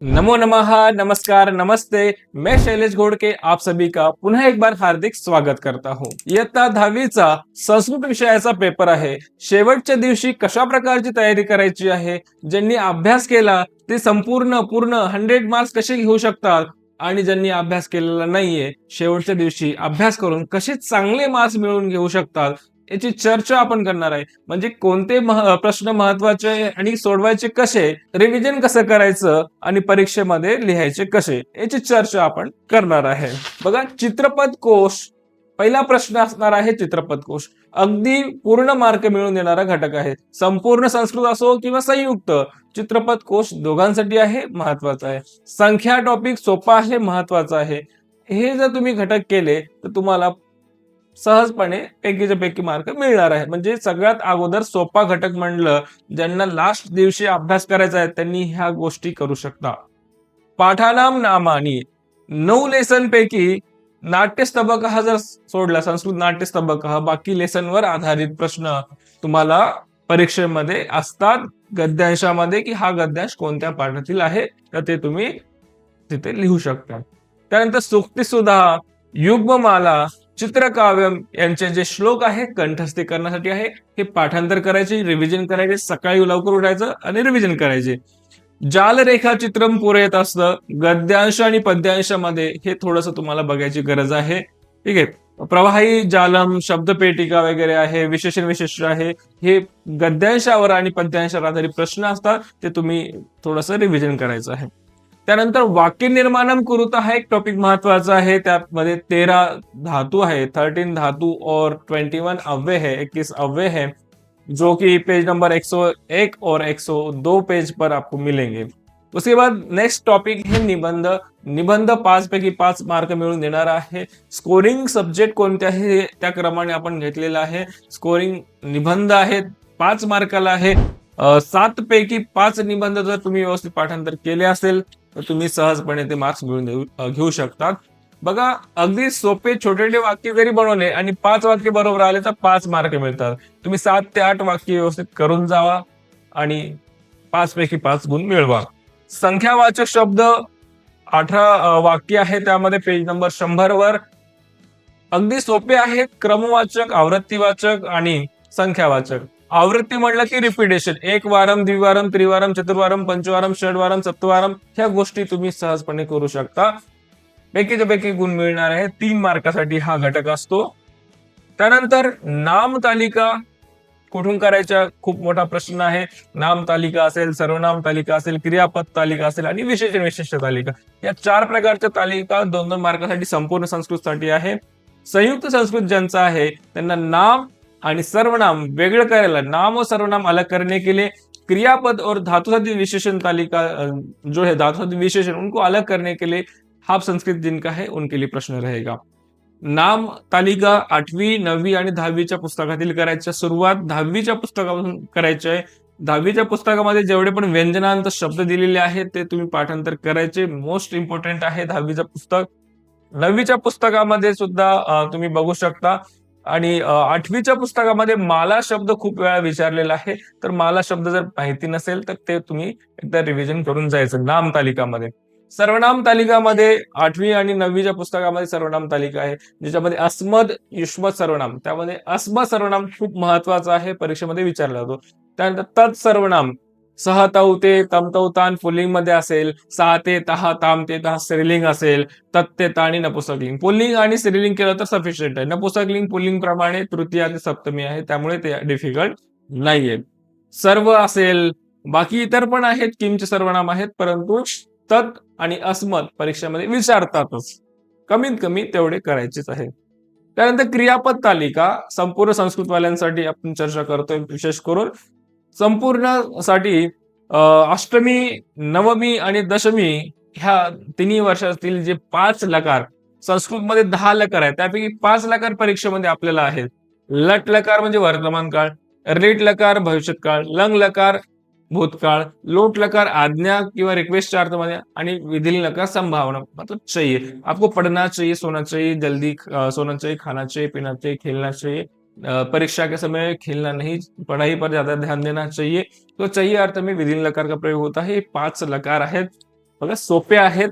नमो नमः, नमस्कार, नमस्ते। मैं शैलेश घोड़के आप सभी का पुन्हा एक बार हार्दिक स्वागत करता हूं। इयत्ता 10वीचा संस्कृत विषयाचा पेपर आहे। शेवटच्या दिवशी कशा प्रकारची तयारी करायची आहे, ज्यांनी अभ्यास केला ते संपूर्ण पूर्ण 100 मार्क्स कसे घेऊ शकतात आणि ज्यांनी अभ्यास केलेला नाहीये शेवटच्या दिवशी अभ्यास करून कसे चांगले मार्क्स मिळवून घेऊ शकतात याची चर्चा आपण करणार आहे। म्हणजे कोणते प्रश्न महत्वाचे आणि सोडवायचे कसे, रिव्हिजन कसं करायचं आणि परीक्षेमध्ये लिहायचे कसे याची चर्चा आपण करणार आहे। बघा, चित्रपट कोश पहिला प्रश्न असणार आहे। चित्रपट कोश अगदी पूर्ण मार्क मिळवून देणारा घटक आहे। संपूर्ण संस्कृत असो किंवा संयुक्त, चित्रपट कोश दोघांसाठी आहे, महत्वाचा आहे। संख्या टॉपिक सोपा आहे, महत्वाचा आहे। हे जर तुम्ही घटक केले तर तुम्हाला सहजपणे पैकीच्या पैकी मार्क मिळणार आहे। म्हणजे सगळ्यात अगोदर सोपा घटक म्हणलं, ज्यांना लास्ट दिवशी अभ्यास करायचा आहे त्यांनी ह्या गोष्टी करू शकता। पाठानाम नामानी 9 लेसन पैकी नाट्यस्तबक हा जर सोडला, संस्कृत नाट्यस्तबक हा, बाकी लेसनवर आधारित प्रश्न तुम्हाला परीक्षेमध्ये असतात गद्यांशामध्ये, की हा गद्यांश कोणत्या पाठातील आहे तर ते तुम्ही तिथे लिहू शकता। त्यानंतर सूक्तिसुधा, युग्ममाला, चित्रकाव्यम यांचे जे श्लोक आहेत कंठस्थी करण्यासाठी आहे, हे पाठांतर करायचे, रिव्हिजन करायचे, सकाळी लवकर उठायचं आणि रिव्हिजन करायचे। जालरेखा चित्रम पुरे येत असतं गद्यांश आणि पद्यांशामध्ये, हे थोडस तुम्हाला बघायची गरज आहे। ठीक आहे, प्रवाही जालम, शब्दपेटिका वगैरे आहे, विशेषण विशेष आहे, हे गद्यांशावर आणि पद्यांशावर आधारित प्रश्न असतात, ते तुम्ही थोडस रिव्हिजन करायचं आहे। त्यानंतर वाक्य निर्माणम कुरुता हा एक टॉपिक महत्वाचा आहे। त्यामध्ये 13 धातु है, 13 धातु और 21 अव्यय है, 21 अव्यय है, जो कि पेज नंबर 101 और 102 पेज पर आपको मिलेंगे। उसके बाद नेक्स्ट टॉपिक है निबंध। निबंध 5 पैकी 5 मार्क मिळवून देणार आहे। स्कोरिंग सब्जेक्ट कोणते आहे त्या क्रमाने आपण घेतलेला आहे। स्कोरिंग निबंध आहेत, 5 मार्काला आहे। 7 पैकी 5 निबंध जर तुम्ही व्यवस्थित पाठांतर केले असेल तर तुम्ही सहजपणे ते मार्क्स मिळवून घेऊ शकतात। बघा, अगदी सोपे छोटे वाक्य जरी बनवले आणि 5 वाक्य बरोबर आले तर 5 मार्क मिळतात। तुम्ही 7 ते 8 वाक्य व्यवस्थित करून जावा आणि 5 पैकी 5 गुण मिळवा। संख्यावाचक शब्द 18 वाक्य आहे, त्यामध्ये पेज नंबर 100 वर अगदी सोपे आहेत। क्रमवाचक, आवृत्तीवाचक आणि संख्यावाचक। आवृत्ती म्हटलं की रिपिटेशन, एक वारम, द्विवारम, त्रिवारम, चतुर्वारम, पंचवारम, षडवारम, सप्तवारम, ह्या गोष्टी तुम्ही सहजपणे करू शकता। पैकीच्या पैकी गुण मिळणार आहे। 3 मार्कासाठी हा घटक असतो। त्यानंतर नाम तालिका कुठून करायच्या, खूप मोठा प्रश्न आहे। नाम तालिका असेल, सर्वनाम तालिका असेल, क्रियापद तालिका असेल आणि विशेषण विशिष्ट तालिका, या 4 प्रकारच्या तालिका 2-2 मार्कासाठी संपूर्ण संस्कृतसाठी आहे। संयुक्त संस्कृत ज्यांचा आहे त्यांना नाम आणि सर्वनाम वेगळं करायला, नाम और सर्वनाम अलग करने के लिए क्रियापद और धातुसाधित विशेषण तालिका जो है धातुसाधित विशेषण, उनको अलग करने के लिए हाफ संस्कृत जिनका है उनके लिए प्रश्न रहेगा। नाम तालिका 8वी, 9वी आणि 10वीच्या पुस्तकातील करायच्या सुरुवात 10वीच्या पुस्तकापासून करायची आहे। 10वीच्या पुस्तकामध्ये जेवढे पण व्यंजनांत शब्द दिलेले आहेत ते तुम्ही पाठांतर करायचे, मोस्ट इम्पॉर्टंट आहे 10वीचं पुस्तक। 9वीच्या पुस्तकामध्ये सुद्धा तुम्ही बघू शकता आणि 8वीच्या पुस्तकामध्ये माला शब्द खूप वेळा विचारलेला आहे, तर माला शब्द जर माहिती नसेल तर ते तुम्ही एकदा रिव्हिजन करून जायचं नाम तालिकामध्ये। सर्वनाम तालिकामध्ये 8वी आणि 9वीच्या पुस्तकामध्ये सर्वनाम तालिका आहे, ज्याच्यामध्ये अस्मद, युष्मत सर्वनाम, त्यामध्ये अस्मद सर्वनाम खूप महत्वाचा आहे, परीक्षेमध्ये विचारला जातो। त्यानंतर तत् सर्वनाम, सह तौ ते, तम तौ तान पुल्लिंग मध्ये असेल, सा ते तहा, ताम ते तहा स्त्रीलिंग असेल, तत् ते ता आणि नपुंसकलिंग। पुल्लिंग आणि स्त्रीलिंग केलं तर सफिशियंट आहे। नपुंसकलिंग पुल्लिंग प्रमाणे तृतीय आणि सप्तमी आहे, त्यामुळे ते डिफिकल्ट नाहीये। सर्व असेल, बाकी इतर पण आहेत, किमचे सर्वनाम आहेत, परंतु तत् आणि अस्मद परीक्षेमध्ये विचारतातच, कमीत कमी तेवढे करायचेच आहे। त्यानंतर क्रियापद तालिका संपूर्ण संस्कृतवाल्यांसाठी आपण चर्चा करतोय, विशेष करून संपूर्ण साठी अष्टमी, नवमी आणि दशमी ह्या तिन्ही वर्षातील जे 5 लकार, संस्कृतमध्ये 10 लकार आहेत, त्यापैकी 5 लकार परीक्षेमध्ये आपल्याला आहेत। लट लकार म्हणजे वर्तमान काळ, रीट लकार भविष्यत काळ, लंग लकार भूतकाळ, लोट लकार आज्ञा किंवा रिक्वेस्टच्या अर्थमध्ये आणि विधिल लकार संभावना, मतलब चाहिए, आपको पढ़ना चाहिए, सोना चाहिए, जल्दी सोना चाहिए, खाना चाहिए, पीना चाहिए, खेलना चाहिए, परीक्षा के समय खेलना नहीं, पढ़ाई पर ज्यादा ध्यान देना चाहिए। तो चाहिए अर्थ में विधिल लकार का प्रयोग होता है। 5 लकार आहेत। बघा सोपे आहेत.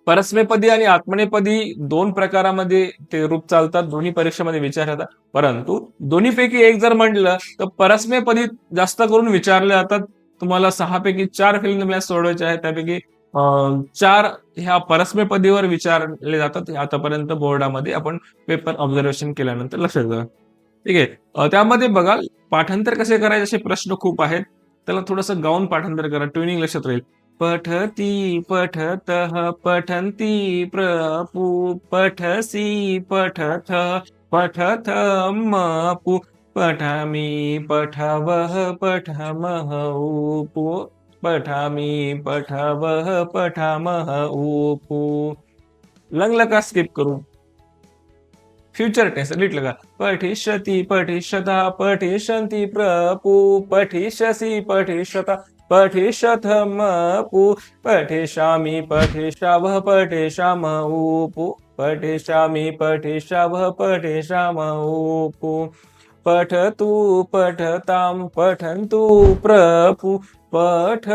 परस्मैपदी आणि आत्मनेपदी दोन प्रकारामध्ये ते रूप चालतात, दोन्ही परीक्षेमध्ये विचारतात. परंतु दोन्हीपैकी एक जर म्हटलं तर परस्मैपदी जास्त करून विचारले जातात. तुम्हाला 6 पैकी 4 फिल्म मॅच सोडवायचे आहेत, त्यापैकी 4 ह्या परस्मैपदीवर विचारले जातात. आतापर्यंत बोर्डामध्ये आपण पेपर ऑब्झर्वेशन केल्यानंतर लक्षात येतं. ठीक आहे. त्यामध्ये बघा पाठांतर कसे करायचे असे प्रश्न खूप आहेत. त्याला थोडंसं गाऊन पाठांतर करा, ट्युनिंग लक्षात राहील. पठती पठतः पठन्ति प्रपु पठसि पठथ पठथमपु पठामि पठवः पठामः उपु पठामि पठवः पठामः उपु. लंगला का स्किप करू. फ्युचर टेन्स नीट लगा. पठिष्यति पठिष्यता पठिष्यन्ति प्रपु पठिष्यसि पठिष्यता पठिष्यथमपु पठिष्यामि पठिष्यावः पठिष्यामः उपु पठिष्यामि पठिष्यावः पठिष्यामः उपु. पठतु पठतां पठन्तु प्रपु पठ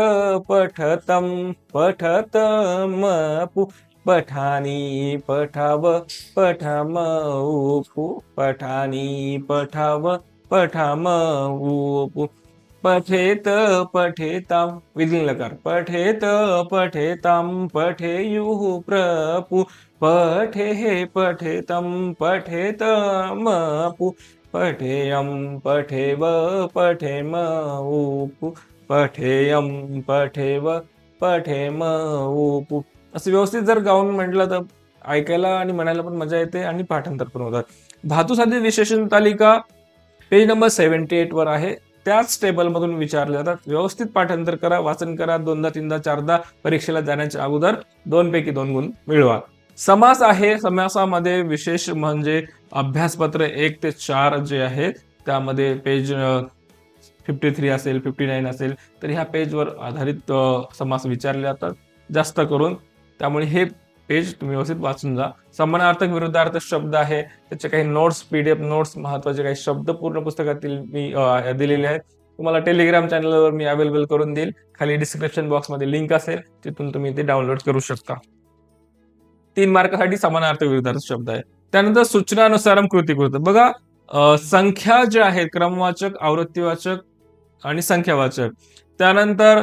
पठतं पठतमपु पठानि पठाव पठाम उपु पठानि पठाव पठाम उपु. पठेत पठेतां विधिंग लकार. पठेत पठेतां पठेयुः प्रपु पठेः पठेतं पठेतमपु पठेयं पठेव पठेम उपु पठेयं पठेव पठेम उपु. असं व्यवस्थित जर गाऊन म्हटलं तर ऐकायला आणि म्हणायला पण मजा येते आणि पाठांतर पण होतात. धातुसाधित विशेषण तालिका पेज नंबर 78 वर आहे. त्याच टेबल मधून विचारले जातात. व्यवस्थित पाठांतर करा, वाचन करा. 2दा 3दा 4दा परीक्षेला जाण्याच्या अगोदर 2 पैकी 2 गुण मिळवा. समास आहे. समासामध्ये विशेष म्हणजे अभ्यासपत्र 1 ते 4 जे आहे त्यामध्ये पेज 53 असेल 59 असेल तर ह्या पेजवर आधारित समास विचारले जातात जास्त करून. त्यामुळे हे पेज तुम्ही व्यवस्थित वाचून जा. समानार्थक विरुद्धार्थक शब्द आहे, त्याचे काही नोट्स PDF नोट्स महत्वाचे काही शब्द पूर्ण पुस्तकातील मी दिलेले आहेत. तुम्हाला टेलिग्राम चॅनलवर मी अवेलेबल करून देईल. खाली डिस्क्रिप्शन बॉक्समध्ये लिंक असेल, तिथून तुम्ही ते डाउनलोड करू शकता. 3 मार्कासाठी समानार्थक विरुद्धार्थक शब्द आहे. त्यानंतर सूचनानुसारम कृतीकृत. बघा संख्या जे आहेत क्रमवाचक, आवृत्तीवाचक आणि संख्यावाचक. त्यानंतर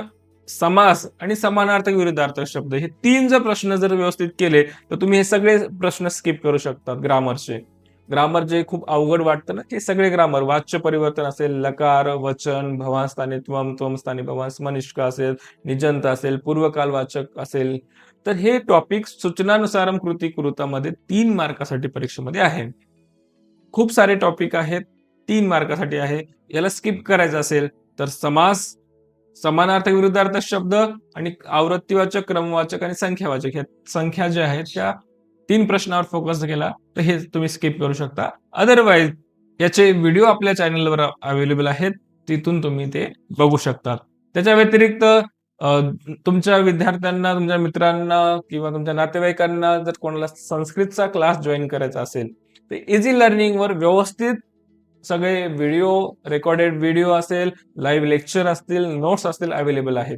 समास आणि समानार्थक विरुद्धार्थक शब्द हे 3 जर प्रश्न जर व्यवस्थित केले तर तुम्ही हे सगळे प्रश्न स्किप करू शकतात. ग्रामरचे ग्रामर जे खूप अवघड वाटतं ना, हे सगळे ग्रामर. वाच्य परिवर्तन असेल, लकार वचन भवास्थानी त्वम त्वमस्थानी भवांस मनिष्का असेल, निजंत असेल, पूर्वकालवाचक असेल, तर हे टॉपिक सूचनानुसारम कृतीकृतामध्ये 3 मार्कासाठी परीक्षेमध्ये आहे. खूप सारे टॉपिक आहेत, 3 मार्कासाठी आहे. याला स्किप करायचं असेल तर समास, समानार्थक विरुद्धार्थक शब्द आणि आवृत्तीवाचक, क्रमवाचक आणि संख्यावाचक ह्या संख्या ज्या आहेत त्या 3 प्रश्नावर फोकस केला तर हे तुम्ही स्किप करू शकता. अदरवाईज याचे व्हिडिओ आपल्या चॅनलवर अवेलेबल आहेत, तिथून तुम्ही ते बघू शकता. त्याच्या व्यतिरिक्त तुमच्या विद्यार्थ्यांना, तुमच्या मित्रांना किंवा तुमच्या नातेवाईकांना जर कोणाला संस्कृतचा क्लास जॉईन करायचा असेल तर इझी लर्निंग वर व्यवस्थित सगळे व्हिडिओ, रेकॉर्डेड व्हिडिओ असेल, लाईव्ह लेक्चर असतील, नोट्स असतील अवेलेबल आहेत.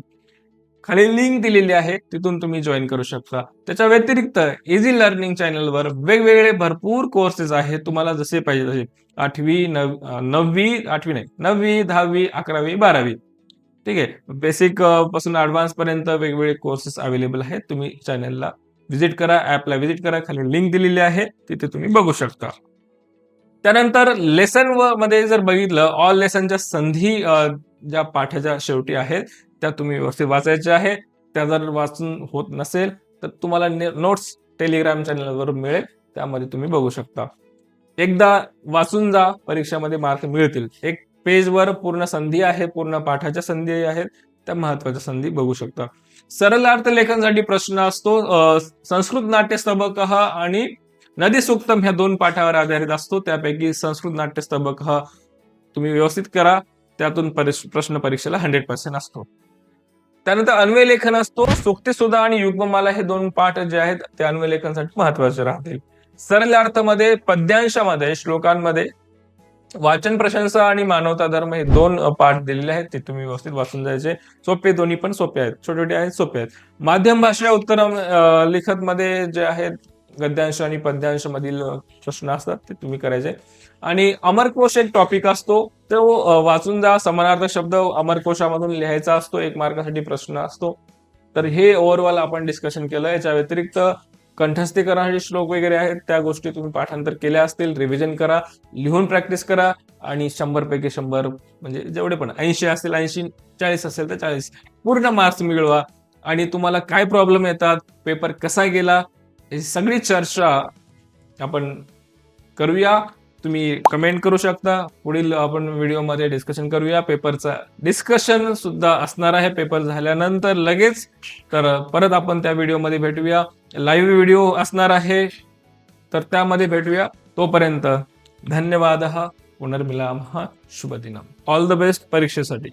खाली लिंक दिलेली आहे, तिथून तुम्ही जॉईन करू शकता. त्याच्या व्यतिरिक्त इझी लर्निंग चॅनलवर वेगवेगळे भरपूर कोर्सेस आहेत. तुम्हाला जसे पाहिजे तसे 8वी 9वी 10वी 11वी 12वी. ठीक आहे. बेसिक पासून ऍडव्हान्स पर्यंत वेगवेगळे कोर्सेस अवेलेबल आहेत. तुम्ही चॅनलला व्हिजिट करा, ऍपला व्हिजिट करा. खाली लिंक दिलेली आहे, तिथे तुम्ही बघू शकता. त्यानंतर लेसन मध्ये जर बघितलं, ऑल लेसनच्या संधी ज्या पाठाच्या शेवटी आहेत त्या तुम्ही व्यवस्थित वाचायच्या आहे. त्या जर वाचून होत नसेल तर तुम्हाला नोट्स टेलिग्राम चॅनलवर मिळेल, त्यामध्ये तुम्ही बघू शकता. एकदा वाचून जा, परीक्षेमध्ये मार्क मिळतील. एक पेजवर पूर्ण संधी आहे, पूर्ण पाठाच्या संधी आहेत, त्या महत्वाच्या संधी बघू शकता. सरलार्थ लेखनासाठी प्रश्न असतो. संस्कृत नाट्यस्तबक आणि नदी सूक्तम ह्या 2 पाठावर आधारित असतो. त्यापैकी संस्कृत नाट्यस्तबक तुम्ही व्यवस्थित करा, त्यातून प्रश्न परीक्षेला 100% असतो. त्यानंतर अन्वय लेखन असतो. सूक्तिसुधा आणि युग्ममाला हे 2 पाठ जे आहेत ते अन्वय लेखनासाठी महत्वाचे राहतील. सरलार्थमध्ये पद्यांशामध्ये, श्लोकांमध्ये वाचन प्रशंसा आणि मानवता धर्म हे दोन पाठ दिलेले आहेत, ते तुम्ही व्यवस्थित वाचून जायचे. सोपे, दोन्ही पण सोपे आहेत, छोटे छोटे आहेत, सोपे आहेत. माध्यम भाषा उत्तर लिखत मध्ये जे आहेत गद्यांश आणि पद्यांश मधील प्रश्न असतात ते तुम्ही करायचे. आणि अमरकोश एक टॉपिक असतो, तो वाचून जा. समानार्थक शब्द अमरकोशामधून लिहायचा असतो, 1 मार्कासाठी प्रश्न असतो. तर हे ओव्हरऑल आपण डिस्कशन केलं. याच्या व्यतिरिक्त कंठस्थीकरणाचे श्लोक वगैरे आहेत, त्या गोष्टी तुम्ही पाठांतर केल्या असतील, रिव्हिजन करा, लिहून प्रॅक्टिस करा आणि 100 पैकी 100 म्हणजे जेवढे पण 80 असतील 80, 40 असेल तर 40 पूर्ण मार्क्स मिळवा. आणि तुम्हाला काय प्रॉब्लेम येतात, पेपर कसा गेला, ही सगळी चर्चा आपण करूया. तुम्ही कमेंट करू शकता. पुढील आपण व्हिडिओमध्ये डिस्कशन करूया. पेपरचा डिस्कशन सुद्धा असणार आहे पेपर झाल्यानंतर लगेच. तर परत आपण त्या व्हिडिओमध्ये भेटूया. लाईव्ह व्हिडिओ असणार आहे, तर त्यामध्ये भेटूया. तोपर्यंत धन्यवाद. पुनर्मिलामः. शुभदिनम्. ऑल द बेस्ट परीक्षेसाठी.